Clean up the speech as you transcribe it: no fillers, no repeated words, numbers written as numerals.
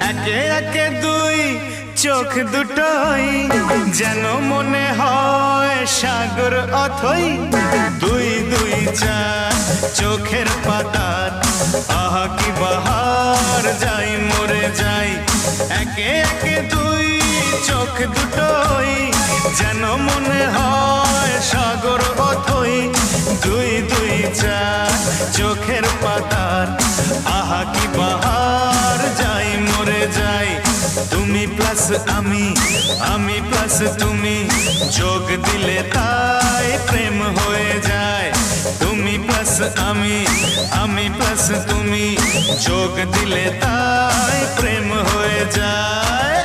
একে একে দুই চোখ দুটোই যেন মনে হয় সাগর অথই। দুই দুই চার চোখের পাতার আহা কি বাহার, যাই মরে যাই। একে একে দুই চোখ দুটোই যেন মনে হয় সাগর অথই। দুই দুই চার চোখের পাতার আহা কি বাহার, যাই মরে যাই। তুমি প্লাস আমি, আমি প্লাস তুমি, যোগ দিলে তাই প্রেম হয়ে যায়। তুমি প্লাস আমি, আমি প্লাস তুমি, যোগ দিলে তাই প্রেম হয়ে যায়।